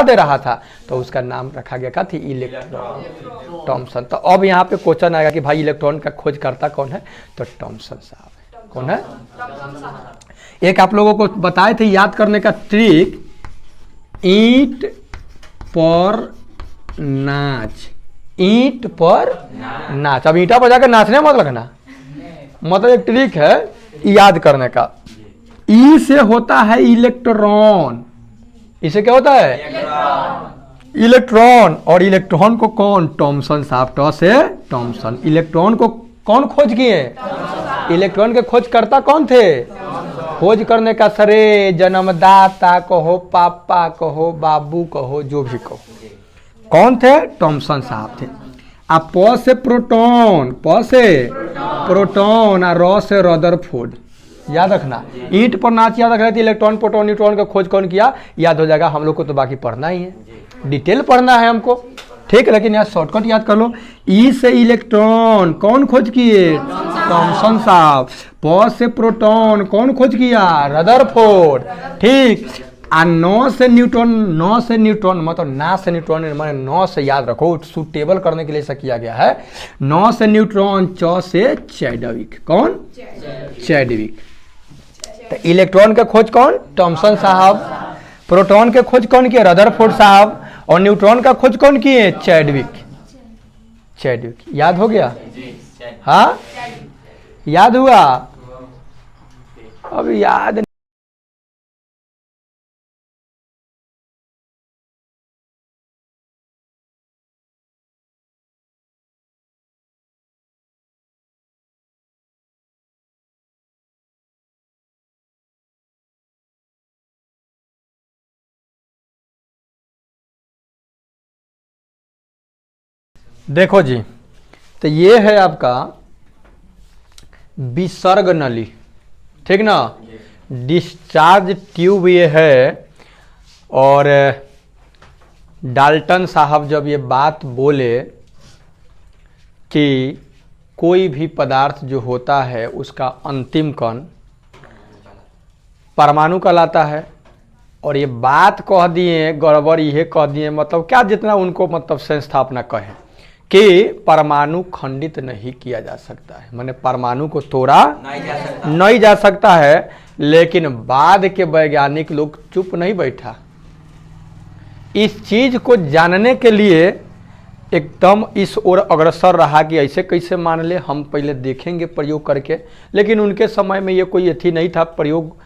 हवा दे रहा था, तो उसका नाम रखा गया क्या थी, इलेक्ट्रॉन, थॉमसन। तो अब यहाँ पे क्वेश्चन आएगा कि भाई इलेक्ट्रॉन का खोज करता कौन है, तो थॉमसन साहब है। कौन है? एक आप लोगों को बताए थे याद करने का ट्रिक, ईंट पर नाच, ईंट पर नाच। अब ईंटा पर जाकर नाचने मत लगना, मतलब एक ट्रिक है याद करने का। ई से होता है इलेक्ट्रॉन, इसे क्या होता है, इलेक्ट्रॉन। और इलेक्ट्रॉन को कौन, थॉमसन साहब, ट से थॉमसन। इलेक्ट्रॉन को कौन खोज किए, इलेक्ट्रॉन के खोज करता कौन थे, खोज करने का सरे जन्मदाता कहो, पापा कहो, बाबू कहो, जो भी कहो, कौन थे, थॉमसन साहब थे। अब प से प्रोटॉन, प से प्रोटॉन और र से रदरफोर्ड, याद रखना। ईंट पर नाच याद रखना, इलेक्ट्रॉन प्रोटॉन न्यूट्रॉन का खोज कौन किया, याद हो जाएगा। हम लोग को तो बाकी पढ़ना ही है, डिटेल पढ़ना है हमको, ठीक है, लेकिन यहाँ शॉर्टकट याद कर लो। ई से इलेक्ट्रॉन कौन खोज किए, थॉमसन साहब। प से प्रोटॉन कौन खोज किया, रदरफोर्ड, ठीक। आ 9 से न्यूट्रॉन, 9 से न्यूट्रॉन मतलब ना से न्यूट्रॉन, मैंने 9 से याद रखो, सूटेबल करने के लिए ऐसा किया गया है। 9 से न्यूट्रॉन, च से चैडविक, कौन, चैडविक। तो इलेक्ट्रॉन का खोज कौन, थॉमसन साहब। प्रोटॉन के खोज कौन किए, रदरफोर्ड साहब। और न्यूट्रॉन का खोज कौन किए, चैडविक, चैडविक। याद हो गया, हाँ याद हुआ, अब याद देखो जी। तो ये है आपका विसर्ग नली, ठीक ना, डिस्चार्ज ट्यूब ये है। और डाल्टन साहब जब ये बात बोले कि कोई भी पदार्थ जो होता है उसका अंतिम कण परमाणु कहलाता है, और ये बात कह दिए गड़बड़, ये कह दिए मतलब क्या, जितना उनको मतलब संस्थापना कहे कि परमाणु खंडित नहीं किया जा सकता है, माने परमाणु को तोड़ा नहीं जा सकता है। लेकिन बाद के वैज्ञानिक लोग चुप नहीं बैठा, इस चीज को जानने के लिए एकदम इस ओर अग्रसर रहा कि ऐसे कैसे मान ले, हम पहले देखेंगे प्रयोग करके। लेकिन उनके समय में ये कोई अथी नहीं था, प्रयोग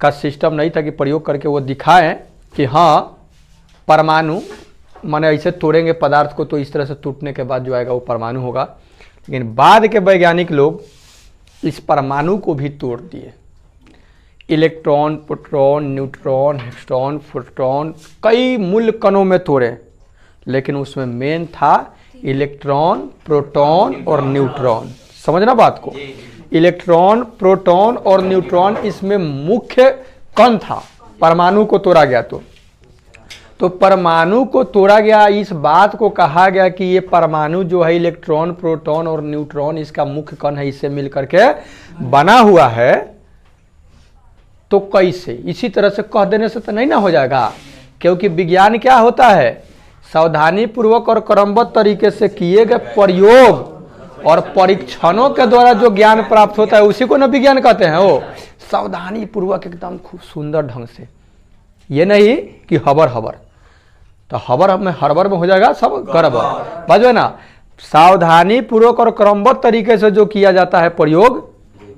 का सिस्टम नहीं था कि प्रयोग करके वो दिखाएं कि हाँ परमाणु माने ऐसे तोड़ेंगे पदार्थ को तो इस तरह से टूटने के बाद जो आएगा वो परमाणु होगा। लेकिन बाद के वैज्ञानिक लोग इस परमाणु को भी तोड़ दिए, इलेक्ट्रॉन, प्रोटॉन, न्यूट्रॉन, हेक्सट्रॉन, प्रोटॉन, कई मूल कणों में तोड़े। लेकिन उसमें मेन था इलेक्ट्रॉन, प्रोटॉन और न्यूट्रॉन। समझना बात को, इलेक्ट्रॉन, प्रोटॉन और न्यूट्रॉन इसमें मुख्य कण था। परमाणु को तोड़ा गया तो परमाणु को तोड़ा गया, इस बात को कहा गया कि ये परमाणु जो है इलेक्ट्रॉन, प्रोटॉन और न्यूट्रॉन इसका मुख्य कण है, इससे मिलकर के बना हुआ है। तो कैसे, इसी तरह से कह देने से तो नहीं ना हो जाएगा, क्योंकि विज्ञान क्या होता है, सावधानी पूर्वक और क्रमबद्ध तरीके से किए गए प्रयोग और परीक्षणों के द्वारा जो ज्ञान प्राप्त होता है उसी को ना विज्ञान कहते हैं। वो सावधानी पूर्वक एकदम खूब सुंदर ढंग से, ये नहीं कि हबर हबर, तो हबर में हड़बड़ में हो जाएगा सब गड़बड़, समझो ना। सावधानी पूर्वक और क्रमबद्ध तरीके से जो किया जाता है प्रयोग,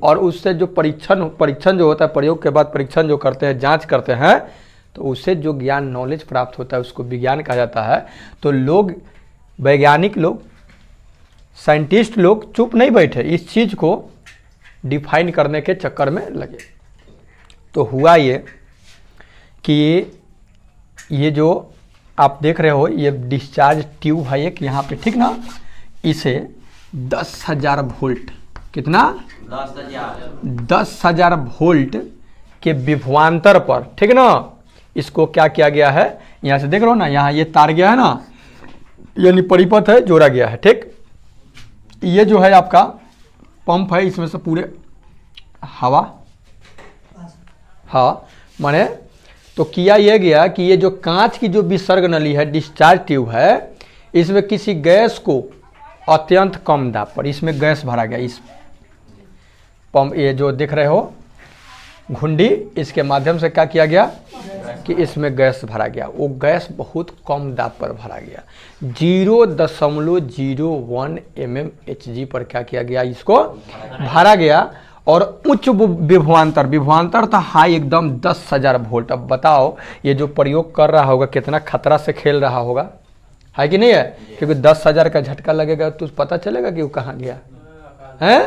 और उससे जो परीक्षण जो होता है, प्रयोग के बाद परीक्षण जो करते हैं, जांच करते हैं, तो उससे जो ज्ञान नॉलेज प्राप्त होता है उसको विज्ञान कहा जाता है। तो लोग, वैज्ञानिक लोग, साइंटिस्ट लोग चुप नहीं बैठे, इस चीज को डिफाइन करने के चक्कर में लगे। तो हुआ ये कि ये जो आप देख रहे हो ये डिस्चार्ज ट्यूब है एक यहाँ पे, ठीक ना, इसे 10,000 वोल्ट, कितना 10,000 वोल्ट के विभवांतर पर, ठीक ना, इसको क्या किया गया है, यहाँ से देख रहे हो ना, यहाँ ये तार गया है ना, यानी परिपथ है, जोड़ा गया है, ठीक। ये जो है आपका पंप है, इसमें से पूरे हवा, हाँ माने तो किया यह गया कि ये जो कांच की जो विसर्ग नली है, डिस्चार्ज ट्यूब है, इसमें किसी गैस को अत्यंत कम दाब पर इसमें गैस भरा गया। इस पंप, ये जो देख रहे हो घुंडी, इसके माध्यम से क्या किया गया कि इसमें गैस भरा गया। वो गैस बहुत कम दाब पर भरा गया, 0.01 mmHg पर क्या किया गया, इसको भरा गया। और उच्च विभवांतर, विभवांतर था हाई एकदम 10,000 वोल्ट। अब बताओ ये जो प्रयोग कर रहा होगा कितना खतरा से खेल रहा होगा, है कि नहीं है? क्योंकि 10,000 का झटका लगेगा तो पता चलेगा कि वो कहाँ गया है।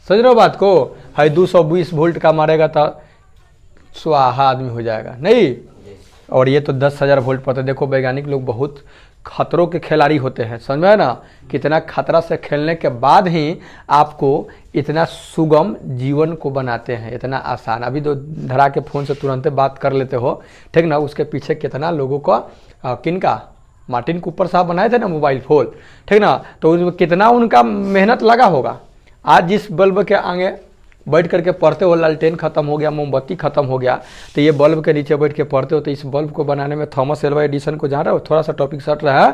समझ रहे हो बात को? है 220 वोल्ट का मारेगा तो स्वाहा आदमी हो जाएगा नहीं। और ये तो 10,000 वोल्ट पर। तो देखो वैज्ञानिक लोग बहुत खतरों के खिलाड़ी होते हैं, समझ में ना, कितना खतरा से खेलने के बाद ही आपको इतना सुगम जीवन को बनाते हैं, इतना आसान। अभी तो धरा के फ़ोन से तुरंत बात कर लेते हो, ठीक ना। उसके पीछे कितना लोगों को किनका, मार्टिन कूपर साहब बनाए थे ना मोबाइल फ़ोन, ठीक ना। तो उसमें कितना उनका मेहनत लगा होगा। आज जिस बल्ब के आगे बैठ करके पढ़ते हो, लालटेन खत्म हो गया, मोमबत्ती खत्म हो गया, तो ये बल्ब के नीचे बैठ के पढ़ते हो। तो इस बल्ब को बनाने में थॉमस एल्वा एडिसन को, जान रहे हो, थोड़ा सा टॉपिक सट रहा है,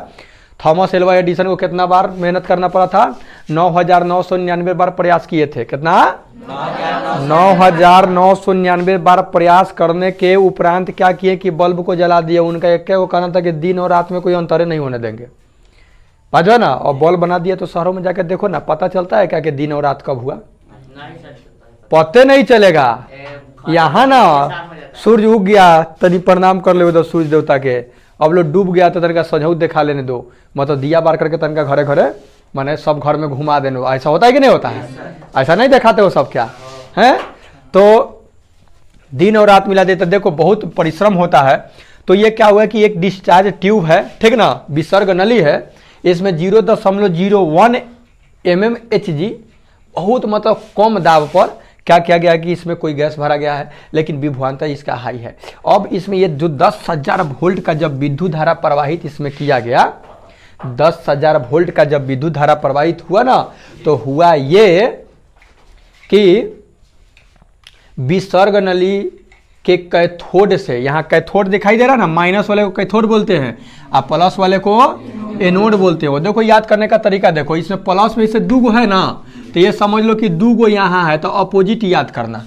थॉमस एल्वा एडिसन को कितना बार मेहनत करना पड़ा था? 9,999 बार प्रयास किए थे। कितना? 9,999 बार प्रयास करने के उपरांत क्या किए कि बल्ब को जला दिए। उनका एक वो कहना था कि दिन और रात में कोई अंतरे नहीं होने देंगे, बाजो ना। और बल्ब बना दिया। तो शहरों में जाकर देखो ना, पता चलता है क्या कि दिन और रात कब हुआ? पते नहीं चलेगा। यहाँ ना सूर्य उग गया, तनी प्रणाम कर ले दो सूर्य देवता के। अब लोग डूब गया तो तनिका सजौत दिखा लेने दो, मतलब दिया बार करके तनिका घरे घरे माने सब घर में घुमा देने। ऐसा होता है कि नहीं होता है? ऐसा नहीं दिखाते हो सब क्या है? तो दिन और रात मिला देते। देखो बहुत परिश्रम होता है। तो ये क्या हुआ कि एक डिस्चार्ज ट्यूब है, ठीक ना, विसर्ग नली है, इसमें 0.01 mmHg बहुत मतलब कम दाब पर क्या किया गया कि इसमें कोई गैस भरा गया है, लेकिन विभवांतर इसका हाई है। अब इसमें ये जो 10,000 वोल्ट का जब विद्युत धारा प्रवाहित इसमें किया गया, 10,000 वोल्ट का जब विद्युत धारा प्रवाहित हुआ ना, तो हुआ ये कि विसर्ग नली के कैथोड से, यहाँ कैथोड दिखाई दे रहा ना, माइनस वाले को कैथोड बोलते हैं और प्लस वाले को एनोड बोलते हो। देखो याद करने का तरीका देखो, इसमें प्लस में से 2 है ना, तो ये समझ लो कि 2 यहाँ है, तो अपोजिट याद करना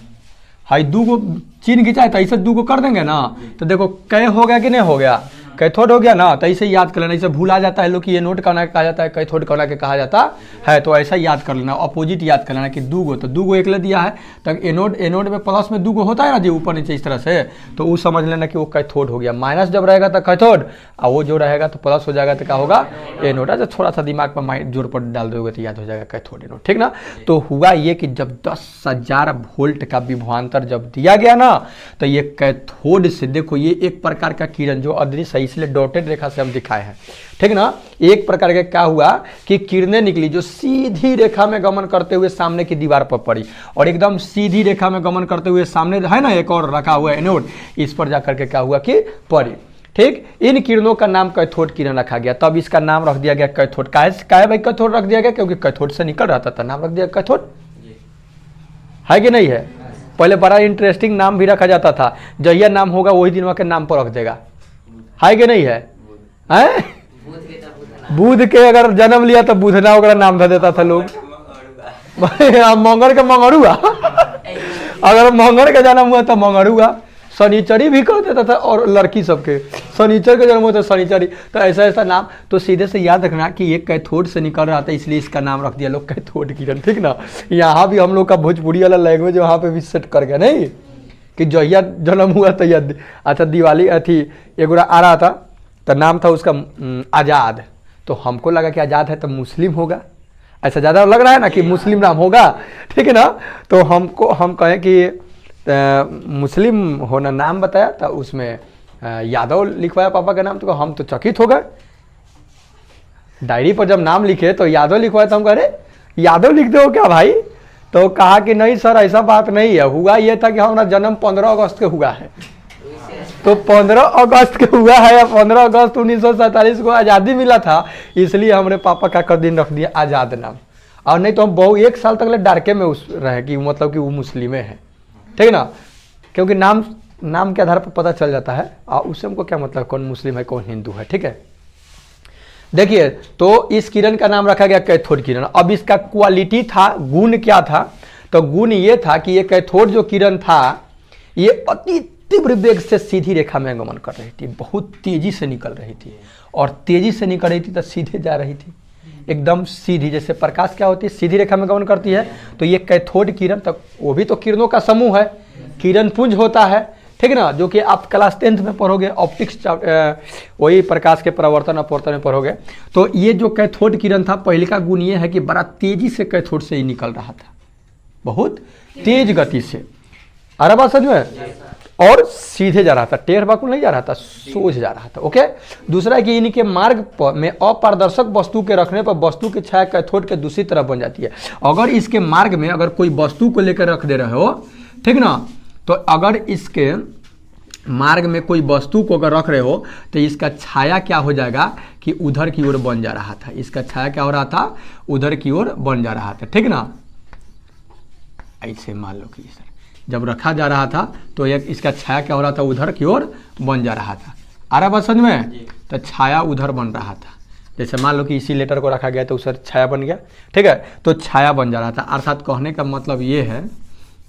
है। 2 चिन्ह खिंचाए तो ऐसे 2 कर देंगे ना, तो देखो कै हो गया कि नहीं हो गया, कैथोड हो गया ना। तो ऐसे याद कर लेना, इसे भूला जाता है लोग कि ये नोट कहना कहा जाता है, कैथोड कहना के कहा जाता है। तो ऐसा याद कर लेना, अपोजिट याद कर लेना कि 2 तो 2 एक ले दिया है, तो एनोड में प्लस में 2 होता है ना जी, ऊपर नीचे इस तरह से, तो वो समझ लेना कि वो कैथोड हो गया। माइनस जब रहेगा तो कैथोड, और वो जो रहेगा तो प्लस हो जाएगा तो क्या होगा, एनोड। अच्छा थोड़ा सा दिमाग पर माइंड जोर पर डाल दोगे तो याद हो जाएगा कैथोड एनोड, ठीक ना। तो हुआ ये कि जब 10,000 वोल्ट का विभवांतर जब दिया गया ना, तो ये कैथोड से, देखो ये एक प्रकार का किरण जो अदृश्य है, इसलिए डॉटेड रेखा से हम दिखाए हैं, ठीक ना। एक प्रकार का क्या हुआ कि किरणें निकली जो सीधी रेखा में गमन करते हुए सामने की दीवार पर पड़ी, और एकदम सीधी रेखा में गमन करते हुए सामने है ना एक और रखा हुआ है एनोड, इस पर जाकर के क्या हुआ कि पड़ी, ठीक। इन किरणों का नाम कैथोड किरण रखा गया, तब इसका नाम रख दिया गया कैथोड। काहे भाई कैथोड रख दिया गया? क्योंकि कैथोड से निकल रहा था, नाम रख दिया कैथोड, है कि नहीं है? पहले बड़ा इंटरेस्टिंग नाम भी रखा जाता था, जहिया नाम होगा वही दिन के नाम पर रख देगा, है कि नहीं है? बुध के अगर जन्म लिया तो बुधना वगैरह नाम दे देता था लोग। मंगल का मंगरुआ, अगर मंगल का जन्म हुआ तो मंगरुआ। शनिचरी भी कर देता था, और लड़की सबके शनिचर का जन्म हुआ तो शनिचरी। तो ऐसा ऐसा नाम, तो सीधे से याद रखना कि ये कैथोड से निकल रहा था, इसलिए इसका नाम रख दिया लोग कैथोड किरण, ठीक ना। यहाँ भी हम लोग का भोजपुरी वाला लैंग्वेज वहाँ पे भी सेट कर गया नहीं कि जहिया जन्म हुआ तो यह अच्छा दिवाली अथी एगोरा आ रहा था, तो नाम था उसका आज़ाद। तो हमको लगा कि आज़ाद है तो मुस्लिम होगा, ऐसा ज़्यादा लग रहा है ना कि मुस्लिम नाम होगा, ठीक है ना। तो हम कहें कि मुस्लिम होना नाम बताया, तो उसमें यादव लिखवाया पापा का नाम, तो हम तो चकित हो गए। डायरी पर जब नाम लिखे तो यादव लिखवाया, तो हम कह रहे यादव लिख दो क्या भाई? तो कहा कि नहीं सर ऐसा बात नहीं है, हुआ ये था कि हमारा जन्म 15 अगस्त के हुआ है, तो 15 अगस्त के हुआ है, 15 अगस्त 1947 को आज़ादी मिला था, इसलिए हमारे पापा का कर दिन रख दिया आज़ाद नाम। और नहीं तो हम बहु 1 साल तक डारके में उस रहे कि मतलब कि वो मुस्लिम है, ठीक ना, क्योंकि नाम नाम के आधार पर पता चल जाता है, उससे हमको क्या मतलब कौन मुस्लिम है कौन हिंदू है। ठीक है, देखिए तो इस किरण का नाम रखा गया कैथोड किरण। अब इसका क्वालिटी था, गुण क्या था, तो गुण ये था कि ये कैथोड जो किरण था ये अति तीव्र वेग से सीधी रेखा में गमन कर रही थी, बहुत तेजी से निकल रही थी, और तेजी से निकल रही थी तो सीधे जा रही थी, एकदम सीधी। जैसे प्रकाश क्या होती है, सीधी रेखा में गमन करती है, तो ये कैथोड किरण तक, वो भी तो किरणों का समूह है, किरण पुंज होता है, ठीक ना, जो कि आप क्लास 10th में पढ़ोगे, ऑप्टिक्स वही प्रकाश के परावर्तन अपवर्तन में पढ़ोगे। तो ये जो कैथोड किरण था, पहले का गुण ये है कि बड़ा तेजी से कैथोड से ही निकल रहा था, बहुत तेज गति से। अरे बात समझ में, और सीधे जा रहा था, टेढ़ बाकुल नहीं जा रहा था, सोझ जा रहा था। ओके, दूसरा है कि इनके मार्ग में अपारदर्शक वस्तु के रखने पर वस्तु की छाया कैथोड के दूसरी तरफ बन जाती है। अगर इसके मार्ग में अगर कोई वस्तु को लेकर रख दे रहे हो, ठीक ना, तो अगर इसके मार्ग में कोई वस्तु को अगर रख रहे हो तो इसका छाया क्या हो जाएगा कि उधर की ओर बन जा रहा था, इसका छाया क्या हो रहा था, उधर की ओर बन जा रहा था, ठीक ना। ऐसे मान लो कि सर जब रखा जा रहा था तो इसका छाया क्या हो रहा था, उधर की ओर बन जा रहा था। आ रहा बात समझ में, तो छाया उधर बन रहा था। जैसे मान लो कि इसी लेटर को रखा गया तो उस छाया बन गया, ठीक है, तो छाया बन जा रहा था। अर्थात कहने का मतलब ये है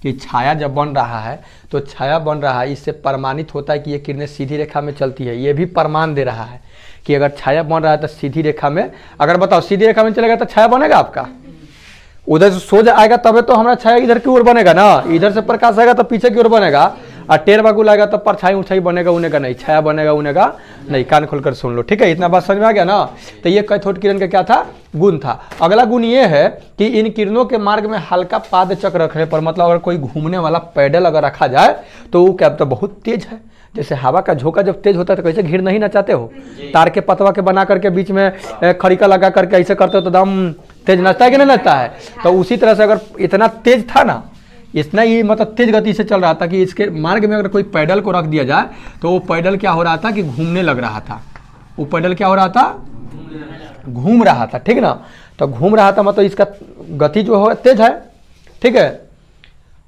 कि छाया जब बन रहा है तो छाया बन रहा है, इससे प्रमाणित होता है कि ये किरणें सीधी रेखा में चलती है। ये भी प्रमाण दे रहा है कि अगर छाया बन रहा है तो सीधी रेखा में, अगर बताओ सीधी रेखा में चलेगा तो छाया बनेगा आपका, उधर से सोच आएगा तबे तो हमारा छाया इधर की ओर बनेगा ना, इधर से प्रकाश आएगा तो पीछे की ओर बनेगा, और टेढ़ बागुल आएगा तो परछाई उछाई बनेगा उनेगा नहीं, छाया बनेगा उनेगा नहीं। कान खोलकर सुन लो, ठीक है, इतना बात समझ में आ गया ना। तो ये कैथोड किरण का क्या था, गुण था। अगला गुण ये है कि इन किरणों के मार्ग में हल्का पाद चक्र रखने पर, मतलब अगर कोई घूमने वाला पैडल अगर रखा जाए तो वो क्या, तो बहुत तेज है। जैसे हवा का झोंका जब तेज होता है तो कैसे घिर नहीं नचाते हो, तार के पतवा के बना करके बीच में खड़िका लगा करके ऐसे करते हो तो दम तेज नचता है कि नहीं नचता है। तो उसी तरह से अगर इतना तेज था ना, इतना ही मतलब तेज गति से चल रहा था कि इसके मार्ग में अगर कोई पैडल को रख दिया जाए तो वो पैडल क्या हो रहा था कि घूमने लग रहा था, वो पैडल क्या हो रहा था, घूम रहा था, ठीक ना। तो घूम रहा था मतलब इसका गति जो है तेज है, ठीक है,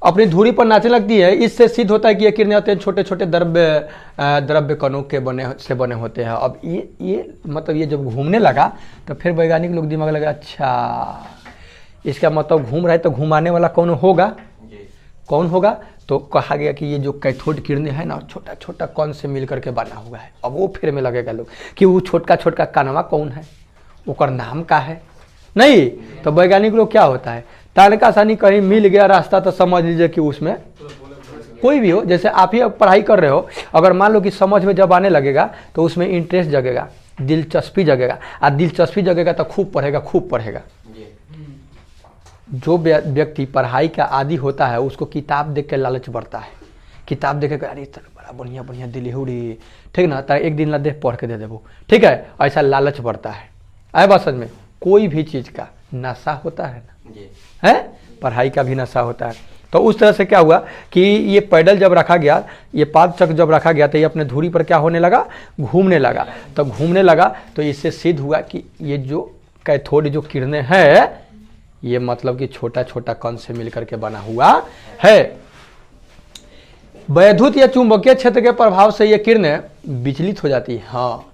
अपनी धुरी पर नाचने लगती है। इससे सिद्ध होता है कि ये किरणें अत्यंत छोटे छोटे द्रव्य कणों के बने होते हैं। अब ये मतलब ये जब घूमने लगा तो फिर वैज्ञानिक लोग दिमाग लगा, अच्छा इसका मतलब घूम रहा है तो घुमाने वाला कौन होगा, कौन होगा, तो कहा गया कि ये जो कैथोड किरणें है ना, छोटा छोटा कण से मिल करके बना हुआ है। अब वो फिर में लगेगा लोग कि वो छोटका छोटका कणवा कौन है, ओकर नाम का है नहीं। तो वैज्ञानिक लोग क्या होता है, तारक आसानी कहीं मिल गया रास्ता तो समझ लीजिए कि उसमें कोई भी हो, जैसे आप ही पढ़ाई कर रहे हो, अगर मान लो कि समझ में जब आने लगेगा तो उसमें इंटरेस्ट जगेगा, दिलचस्पी जगेगा, और दिलचस्पी जगेगा तो खूब पढ़ेगा, खूब पढ़ेगा। जो व्यक्ति पढ़ाई का आदी होता है उसको किताब देख के लालच बढ़ता है, किताब देख के अरे बड़ा बढ़िया बढ़िया दिली हुड़ी, ठीक ना, तो एक दिन ला दे पढ़ के दे देवो, ठीक है, ऐसा लालच बढ़ता है। आए बात समझ में, कोई भी चीज़ का नशा होता है ना, है, पढ़ाई का भी नशा होता है। तो उस तरह से क्या हुआ कि ये पैडल जब रखा गया, ये पाद चक्र जब रखा गया तो ये अपने धुरी पर क्या होने लगा, घूमने लगा। तो घूमने लगा तो इससे सिद्ध हुआ कि ये जो कैथोड जो किरणें हैं ये मतलब कि छोटा छोटा कण से मिलकर के बना हुआ है। वैद्युत या चुंबकीय क्षेत्र के प्रभाव से ये किरणें विचलित हो जाती है। हाँ,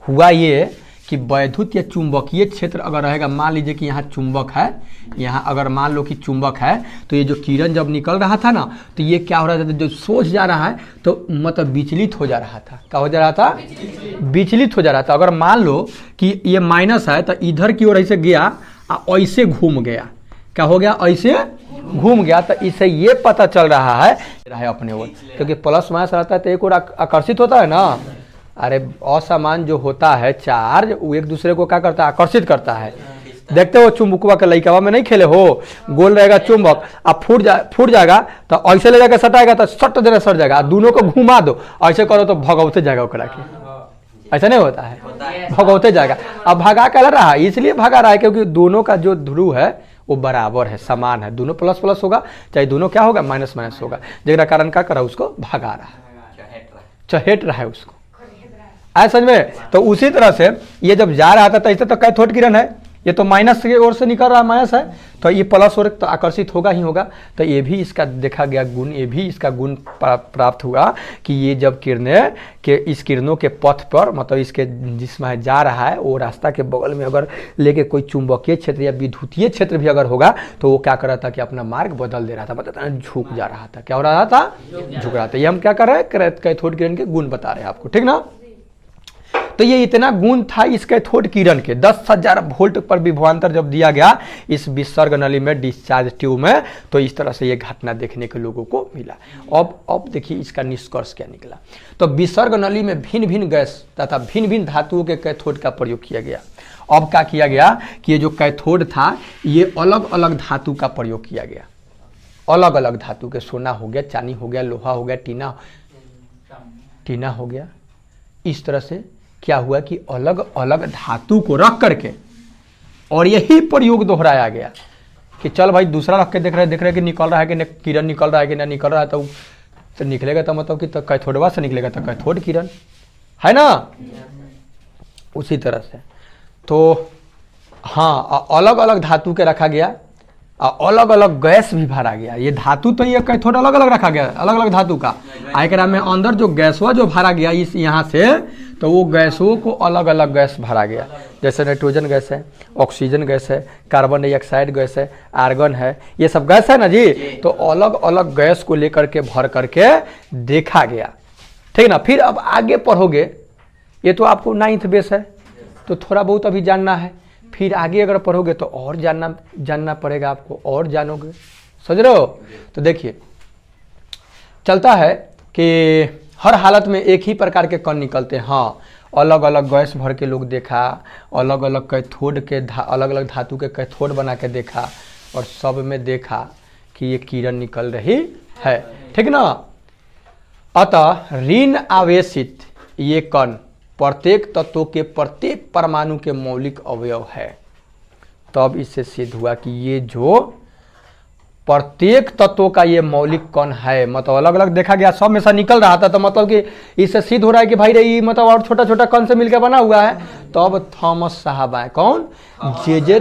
हुआ ये कि वैद्युत या चुंबकीय क्षेत्र अगर रहेगा, मान लीजिए कि यहाँ चुंबक है, यहाँ अगर मान लो कि चुंबक है तो ये जो किरण जब निकल रहा था ना तो ये क्या हो रहा था, जो सोच जा रहा है तो मतलब विचलित हो जा रहा था। क्या हो जा रहा था, विचलित हो जा रहा था। अगर मान लो कि ये माइनस है तो इधर की ओर ऐसे गया, ऐसे घूम गया, क्या हो गया, ऐसे घूम गया, तो इससे ये पता चल रहा है अपने ओर, क्योंकि प्लस माइनस रहता है तो एक और आकर्षित होता है ना। अरे असामान जो होता है चार्ज वो एक दूसरे को क्या करता है, आकर्षित करता है। देखते हो चुंबकवा के लइकावा में नहीं खेले हो, गोल रहेगा चुंबक, अब फूट जाएगा तो ऐसे ले जाकर सटाएगा तो सट देना सट जाएगा, दोनों को घुमा दो, ऐसे करो तो भगवते जाएगा ओकरा के। ऐसा नहीं होता है, भगवते जाएगा। अब भगा कर रहा है, इसलिए भगा रहा है क्योंकि दोनों का जो ध्रुव है वो बराबर है, समान है, दोनों प्लस प्लस होगा, चाहे दोनों क्या होगा, माइनस माइनस होगा। जगह कारण क्या करा, उसको भगा रहा है, चहेट रहा है उसको। ऐसा समझ में। तो उसी तरह से ये जब जा रहा था तो ऐसे तो कैथोड किरण है, ये तो माइनस की ओर से निकल रहा है, माइनस है, तो ये प्लस ओर तो आकर्षित होगा ही होगा। तो ये भी इसका देखा गया गुण, ये भी इसका गुण प्राप्त हुआ कि ये जब किरणें के इस किरणों के पथ पर मतलब इसके जिसमें जा रहा है वो रास्ता के बगल में अगर लेके कोई चुंबकीय क्षेत्र या विद्युतीय क्षेत्र भी अगर होगा तो वो क्या कर रहा था कि अपना मार्ग बदल दे रहा था, बताता है झुक जा रहा था। क्या हो रहा था? झुक रहा था। ये हम क्या कर रहे हैं? कैथोड किरण के गुण बता रहे हैं आपको, ठीक ना। तो ये इतना गुण था इस कैथोड किरण के, 10,000 वोल्ट पर विभवांतर जब दिया गया इस विसर्ग नली में, डिस्चार्ज ट्यूब में, तो इस तरह से ये घटना देखने के लोगों को मिला। अब देखिए इसका निष्कर्ष क्या निकला। तो विसर्ग नली में भिन्न भिन्न गैस तथा भिन्न भिन्न धातुओं के कैथोड का प्रयोग किया गया। अब क्या किया गया कि ये जो कैथोड था ये अलग अलग धातु का प्रयोग किया गया, अलग अलग धातु के, सोना हो गया, चांदी हो गया, लोहा हो गया, टीना हो गया। इस तरह से क्या हुआ कि अलग अलग धातु को रख करके और यही प्रयोग दोहराया गया कि चल भाई दूसरा रख के देख रहे कि निकल रहा है कि किरण निकल रहा है कि नहीं निकल रहा है, तो निकलेगा तो मतलब कि तो कैथोडवा से निकलेगा तो कैथोड किरण है ना। उसी तरह से तो हाँ, अलग अलग धातु के रखा गया, अलग अलग गैस भी भरा गया। ये धातु तो ये कैथोड अलग अलग रखा गया, अलग अलग धातु का। आयकरा में अंदर जो गैसवा जो भरा गया इस यहाँ से, तो वो गैसों को अलग अलग गैस भरा गया। जैसे नाइट्रोजन गैस है, ऑक्सीजन गैस है, कार्बन डाइऑक्साइड गैस है, आर्गन है, ये सब गैस है ना जी। तो अलग अलग गैस को लेकर के भर करके देखा गया, ठीक ना। फिर अब आगे पढ़ोगे, ये तो आपको 9th बेस है तो थोड़ा बहुत अभी जानना है, फिर आगे अगर पढ़ोगे तो और जानना पड़ेगा आपको, और जानोगे, समझ रहे हो। तो देखिए चलता है कि हर हालत में एक ही प्रकार के कण निकलते हैं। हाँ, अलग अलग गैस भर के लोग देखा, अलग अलग कैथोड के अलग अलग धातु के कैथोड बना के देखा और सब में देखा कि ये किरण निकल रही है, ठीक ना। अतः ऋण आवेशित ये कण प्रत्येक तत्वों के प्रत्येक परमाणु के मौलिक अवयव है। तब इससे सिद्ध हुआ कि ये जो प्रत्येक तत्वों का ये मौलिक कण है, मतलब अलग अलग देखा गया, सब में से निकल रहा था, तो मतलब कि इससे सिद्ध हो रहा है कि भाई ये मतलब और छोटा छोटा कण से मिलकर बना हुआ है। तब थॉमस साहब आए, कौन? जे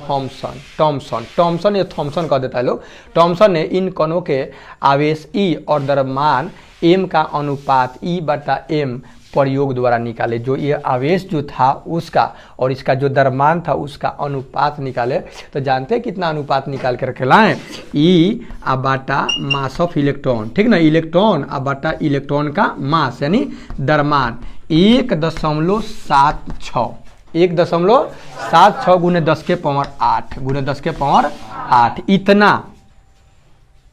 टॉमसन, ये थॉमसन कह देता है लोग। टॉमसन ने इन कणों के आवेश ई और द्रव्यमान एम का अनुपात E/m प्रयोग द्वारा निकाले। जो ये आवेश जो था उसका और इसका जो द्रव्यमान था उसका अनुपात निकाले। तो जानते हैं कितना अनुपात निकाल कर रखे लाएं? E/बटा मास ऑफ इलेक्ट्रॉन, ठीक ना। इलेक्ट्रॉन बटा इलेक्ट्रॉन का मास यानी द्रव्यमान 1.76, 1.76 गुने 10 के पावर 8 गुने 10 के पावर 8 इतना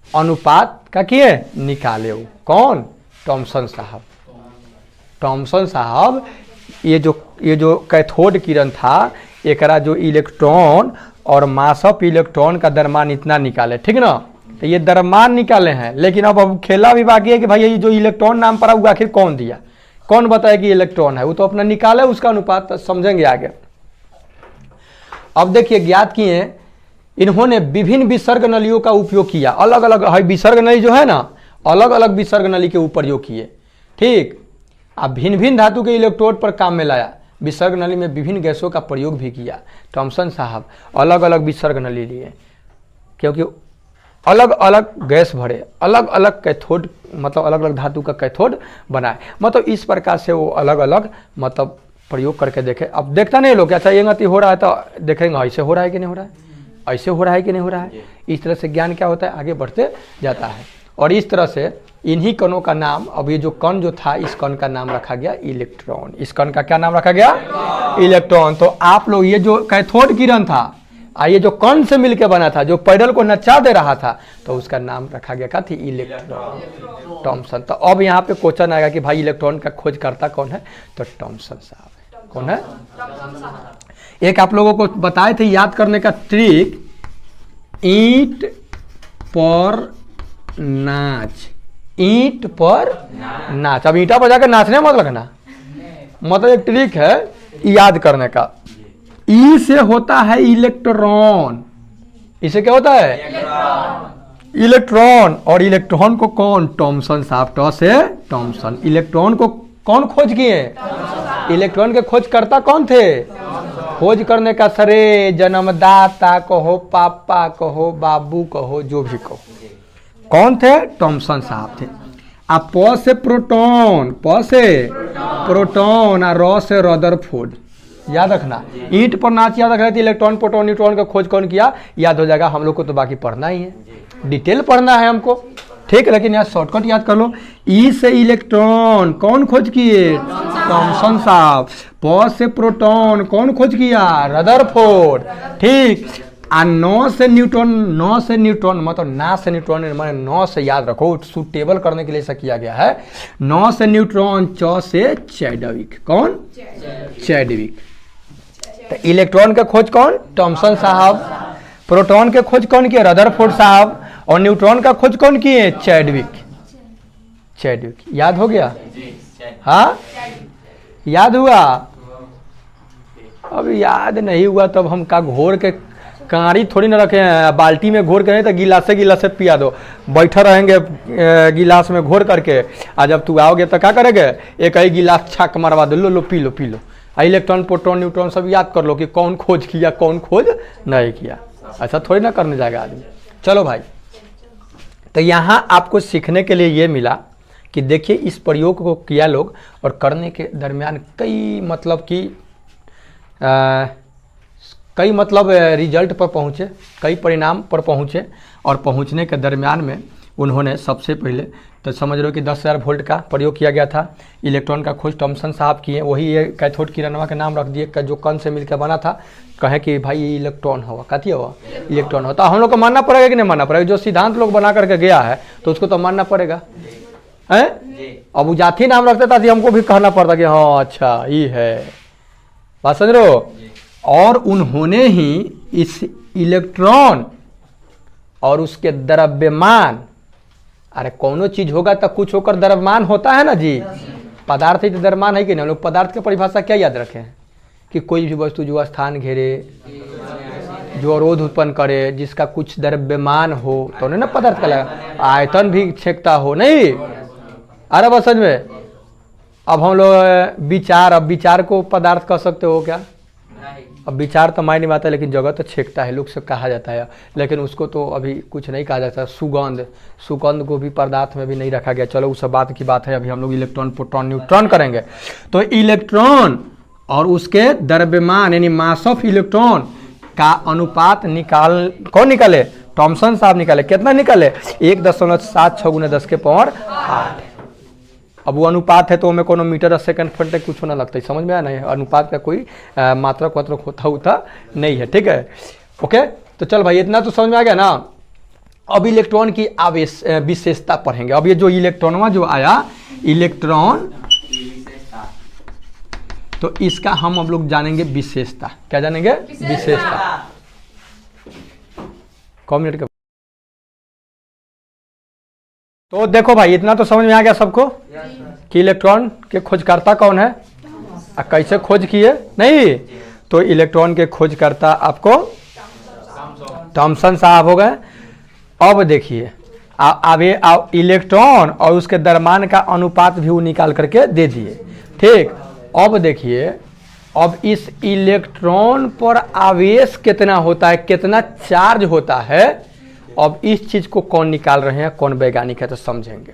अनुपात का किए निकाले। वो कौन? टॉमसन साहब। टॉमसन साहब ये जो कैथोड किरण था, एकरा जो इलेक्ट्रॉन और मास ऑफ इलेक्ट्रॉन का द्रव्यमान इतना निकाले, ठीक ना। तो ये द्रव्यमान निकाले हैं, लेकिन अब खेला भी बाकी है कि भाई ये जो इलेक्ट्रॉन नाम पड़ा हुआ आखिर कौन दिया, कौन बताया कि इलेक्ट्रॉन है। वो तो अपना निकाले उसका अनुपात, समझेंगे आगे। अब देखिए ज्ञात किए इन्होंने विभिन्न विसर्ग नलियों का उपयोग किया, अलग अलग विसर्ग नली जो है ना, अलग अलग विसर्ग नली के ऊपर प्रयोग किए, ठीक। अब भिन्न भिन्न धातु के इलेक्ट्रोड पर काम में लाया, विसर्ग नली में विभिन्न गैसों का प्रयोग भी किया। टॉमसन साहब अलग अलग विसर्ग नली लिए, क्योंकि अलग अलग गैस भरे, अलग अलग कैथोड, मतलब अलग अलग धातु का कैथोड बनाए। मतलब इस प्रकार से वो अलग अलग मतलब प्रयोग करके देखे। अब देखता नहीं लोग, अच्छा ये गति हो रहा है तो देखेंगे ऐसे हो रहा है कि नहीं हो रहा है, ऐसे हो रहा है कि नहीं हो रहा है। इस तरह से ज्ञान क्या होता है, आगे बढ़ते जाता है। और इस तरह से इन्हीं कणों का नाम, अब ये जो कण जो था इस कण का नाम रखा गया इलेक्ट्रॉन। इस कण का क्या नाम रखा गया? इलेक्ट्रॉन। तो आप लोग ये जो कैथोड किरण था, ये जो कण से मिलकर बना था, जो पैडल को नचा दे रहा था, तो उसका नाम रखा गया क्या थी? Electron, Thomson. तो अब यहाँ पे क्वेश्चन आएगा कि भाई इलेक्ट्रॉन का खोज करता कौन है? तो टॉमसन साहब है। कौन है? एक आप लोगों को बताए थे याद करने का ट्रिक, ईंट पर नाच, ईंट पर नाच। अब ईंटा पर जाकर नाचने मत लगना, मतलब एक ट्रिक है याद करने का। ई से होता है इलेक्ट्रॉन, इसे क्या होता है? इलेक्ट्रॉन। और इलेक्ट्रॉन को कौन? टॉमसन साहब, टॉ से टॉमसन। इलेक्ट्रॉन को कौन खोज किए? इलेक्ट्रॉन के खोज करता कौन थे? खोज करने का श्रेय जन्मदाता कहो, पापा कहो, बाबू कहो, जो भी कहो, कौन थे? थॉमसन साहब थे। अब प से प्रोटॉन, प से प्रोटॉन और र से रदरफोर्ड, याद रखना। ईंट पर नाच याद रखना, इलेक्ट्रॉन प्रोटॉन न्यूट्रॉन का खोज कौन किया, याद हो जाएगा। हम लोग को तो बाकी पढ़ना ही है, डिटेल पढ़ना है हमको, ठीक है। लेकिन यहाँ शॉर्टकट याद कर लो। ई से इलेक्ट्रॉन कौन खोज किए? थॉमसन साहब। प से प्रोटॉन कौन खोज किया? रदरफोर्ड, ठीक। और 9 से न्यूट्रॉन, 9 से न्यूट्रॉन मतलब ना से न्यूट्रॉन, मैंने 9 से याद रखो, सुटेबल करने के लिए ऐसा किया गया है। 9 से न्यूट्रॉन, च से चैडविक, कौन? चैडविक। तो इलेक्ट्रॉन का खोज कौन? थॉमसन साहब। प्रोटॉन के खोज कौन किए? रदरफोर्ड साहब। और न्यूट्रॉन का खोज कौन किए? चैडविक। चैडविक याद हो गया? हाँ, याद हुआ? अब याद नहीं हुआ तब हम का घोर के कांड़ी थोड़ी ना रखे हैं, बाल्टी में घोर के नहीं तो गिलासे पिया दो, बैठे रहेंगे गिलास में घोर करके। आज जब तू आओगे तो क्या करेंगे? एक ही गिलास छक मरवा दो, लो P low P low. Electron proton neutron सब याद कर लो कि कौन खोज किया कौन खोज नहीं किया। ऐसा थोड़ी ना करने जाएगा आदमी। चलो भाई, तो यहाँ आपको सीखने के लिए ये मिला कि देखिए इस प्रयोग को किया लोग, और करने के दरमियान कई मतलब रिजल्ट पर पहुँचे, कई परिणाम पर पहुँचे। और पहुँचने के दरमियान में उन्होंने सबसे पहले तो समझ लो कि 10,000 वोल्ट का प्रयोग किया गया था। इलेक्ट्रॉन का खोज थॉमसन साहब किए, वही ये कैथोड किरणवा का नाम रख दिए, जो कण से मिलकर बना था। कहे कि भाई ये इलेक्ट्रॉन हुआ, कथी हुआ? इलेक्ट्रॉन होता। हम लोग को मानना पड़ेगा कि नहीं मानना पड़ेगा? जो सिद्धांत लोग बना करके गया है तो उसको तो मानना पड़ेगा, है? अब वो जाति नाम रखते था, हमको भी कहना पड़ता कि हाँ अच्छा ये है, बात समझ रहे हो? और उन्होंने ही इस इलेक्ट्रॉन और उसके द्रव्यमान, अरे कौनो चीज होगा तो कुछ होकर द्रव्यमान होता है ना जी। पदार्थ ही तो द्रव्यमान है कि नहीं? लोग पदार्थ की परिभाषा क्या याद रखें कि कोई भी वस्तु जो स्थान घेरे, जो अवरोध उत्पन्न करे, जिसका कुछ द्रव्यमान हो तो नहीं ना पदार्थ का लगा। आयतन भी छेकता हो, नहीं? अरे बस समझ में। अब हम लोग विचार, अब विचार को पदार्थ कह सकते हो क्या? अब विचार तो मायने में आता है, लेकिन जगह तो छेकता है, लोग से कहा जाता है, लेकिन उसको तो अभी कुछ नहीं कहा जाता। सुगंध, सुगंध को भी पदार्थ में भी नहीं रखा गया। चलो उस बात की बात है, अभी हम लोग इलेक्ट्रॉन प्रोटॉन न्यूट्रॉन करेंगे। तो इलेक्ट्रॉन और उसके द्रव्यमान यानी मास ऑफ इलेक्ट्रॉन का अनुपात कौन निकाले? थॉमसन साहब निकाले। कितना निकाले? 1.76 × 10⁸ अब वो अनुपात है तो हमें कोनो मीटर सेकंड फंटे कुछ होना लगता है, समझ में आया? नहीं, अनुपात का कोई मात्रक वात्रक होता नहीं है, ठीक है? ओके, तो चल भाई इतना तो समझ में आ गया ना। अब इलेक्ट्रॉन की विशेषता पढ़ेंगे। अब ये जो इलेक्ट्रॉन जो आया, इलेक्ट्रॉन, तो इसका हम अब लोग जानेंगे विशेषता। क्या जानेंगे? विशेषता। कौन मिनट का? तो देखो भाई इतना तो समझ में आ गया सबको कि इलेक्ट्रॉन के खोजकर्ता कौन है और कैसे खोज किए, नहीं? तो इलेक्ट्रॉन के खोजकर्ता आपको थॉमसन साहब हो गए। अब देखिए अब इलेक्ट्रॉन और उसके द्रव्यमान का अनुपात भी वो निकाल करके दे दिए, ठीक। अब देखिए, अब इस इलेक्ट्रॉन पर आवेश कितना होता है, कितना चार्ज होता है, अब इस चीज को कौन निकाल रहे हैं, कौन वैज्ञानिक है तो समझेंगे।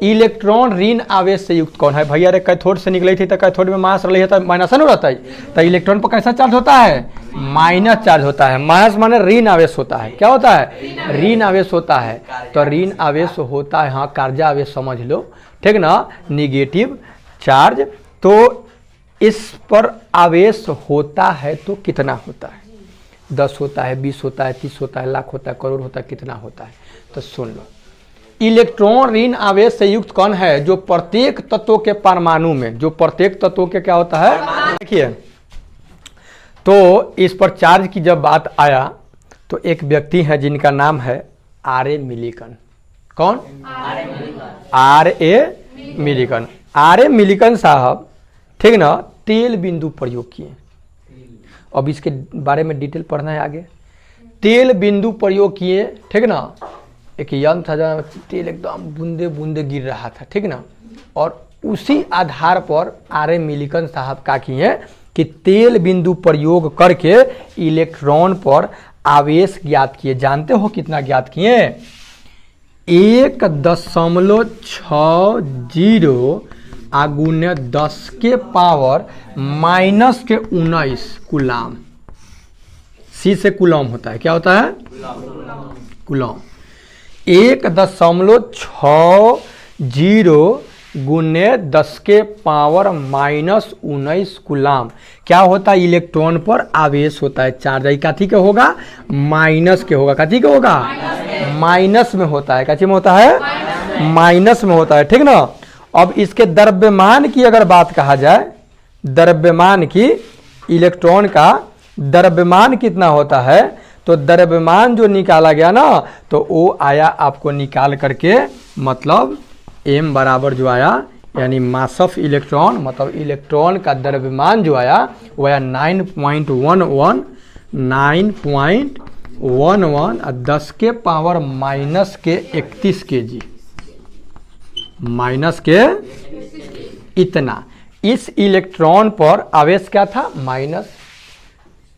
इलेक्ट्रॉन ऋण आवेश से युक्त कौन है भैया? अरे कैथोड से निकली थी तो कैथोड में मास रही है तो माइनस न रहता है, तो इलेक्ट्रॉन पर कैसा चार्ज होता है? माइनस चार्ज होता है। माइनस माने ऋण आवेश होता है। क्या होता है? ऋण आवेश होता है। तो ऋण आवेश होता है, हाँ कार्य आवेश समझ लो, ठीक ना, निगेटिव चार्ज। तो इस पर आवेश होता है तो कितना होता है? 10 होता है, 20 होता है, 30 होता है, लाख होता है, करोड़ होता है, कितना होता है? तो सुन लो, इलेक्ट्रॉन ऋण आवेश से युक्त कौन है? जो प्रत्येक तत्व के परमाणु में, जो प्रत्येक तत्व के क्या होता है, देखिए। तो इस पर चार्ज की जब बात आया तो एक व्यक्ति है जिनका नाम है R.A. मिलिकन। कौन? R.A. मिलिकन। R.A. मिलिकन साहब, ठीक ना, तेल बिंदु प्रयोग किए। अब इसके बारे में डिटेल पढ़ना है आगे। तेल बिंदु प्रयोग किए, ठीक ना, एक यंत्र था जहाँ तेल एकदम बूंदे बूंदे गिर रहा था, ठीक ना, और उसी आधार पर R.A. मिलिकन साहब क्या किए कि तेल बिंदु प्रयोग करके इलेक्ट्रॉन पर आवेश ज्ञात किए। जानते हो कितना ज्ञात किए? 1.60 गुने 10 के पावर -19 कूलाम। सी से कूलाम होता है, क्या होता है? कूलाम। 1.60 गुने 10 के पावर -19 कूलाम क्या होता है? इलेक्ट्रॉन पर आवेश होता है, चार्ज। काथी के होगा? माइनस के होगा। काथी के होगा? माइनस में होता है। काथी में होता है? माइनस में होता है, ठीक ना। अब इसके द्रव्यमान की अगर बात कहा जाए, द्रव्यमान की, इलेक्ट्रॉन का द्रव्यमान कितना होता है, तो द्रव्यमान जो निकाला गया ना, तो वो आया आपको निकाल करके, मतलब m बराबर जो आया, यानी मास ऑफ इलेक्ट्रॉन, मतलब इलेक्ट्रॉन का द्रव्यमान जो आया वो आया 9.11 10 के पावर -31 kg, माइनस के इतना। इस इलेक्ट्रॉन पर आवेश क्या था? माइनस।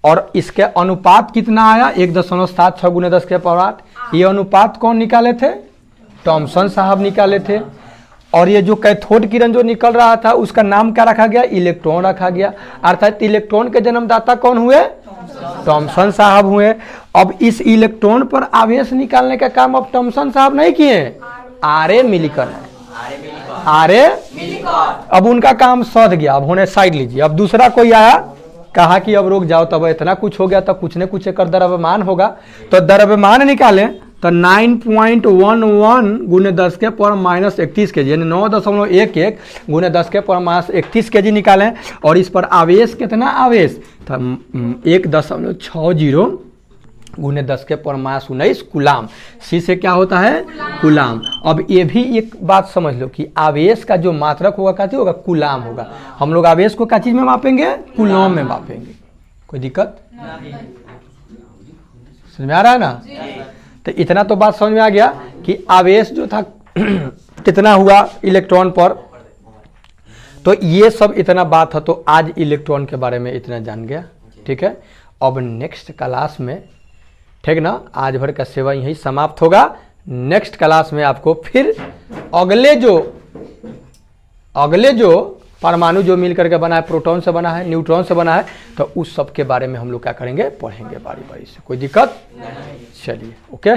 और इसके अनुपात कितना आया? 1.76 गुने 10 के पावर 8। ये अनुपात कौन निकाले थे? थॉमसन साहब निकाले थे। और ये जो कैथोड किरण जो निकल रहा था उसका नाम क्या रखा गया? इलेक्ट्रॉन रखा गया। अर्थात इलेक्ट्रॉन के जन्मदाता कौन हुए? थॉमसन साहब हुए। अब इस इलेक्ट्रॉन पर आवेश निकालने का काम अब थॉमसन साहब नहीं किए, आरए मिलिकन है। आरए अब उनका काम सध गया, अब होने साइड लीजिए। अब दूसरा कोई आया, कहा कि अब रुक जाओ, तब इतना कुछ हो गया तो कुछ न कुछ एक द्रव्यमान होगा, तो द्रव्यमान निकालें तो 9.11 गुने 10 के पावर -31 kg, यानी 9.11 गुने 10 के पावर -31 kg निकालें। और इस पर आवेश कितना? आवेश तो 1.60 गुने 10 के पावर -19 कूलाम। सी से क्या होता है? कूलाम। अब ये भी एक बात समझ लो कि आवेश का जो मात्रक होगा क्या होगा? कूलाम होगा। हम लोग आवेश को क्या चीज में मापेंगे? कूलाम में मापेंगे। कोई दिक्कत समझ में आ रहा है ना? तो इतना तो बात समझ में आ गया कि आवेश जो था कितना हुआ इलेक्ट्रॉन पर। तो ये सब इतना बात है, तो आज इलेक्ट्रॉन के बारे में इतना जान गया, ठीक है। अब नेक्स्ट क्लास में, ठीक ना, आज भर का सेवा यही समाप्त होगा। नेक्स्ट क्लास में आपको फिर अगले जो परमाणु जो मिलकर के बना है, प्रोटॉन से बना है, न्यूट्रॉन से बना है, तो उस सब के बारे में हम लोग क्या करेंगे? पढ़ेंगे बारी बारी से। कोई दिक्कत? चलिए, ओके।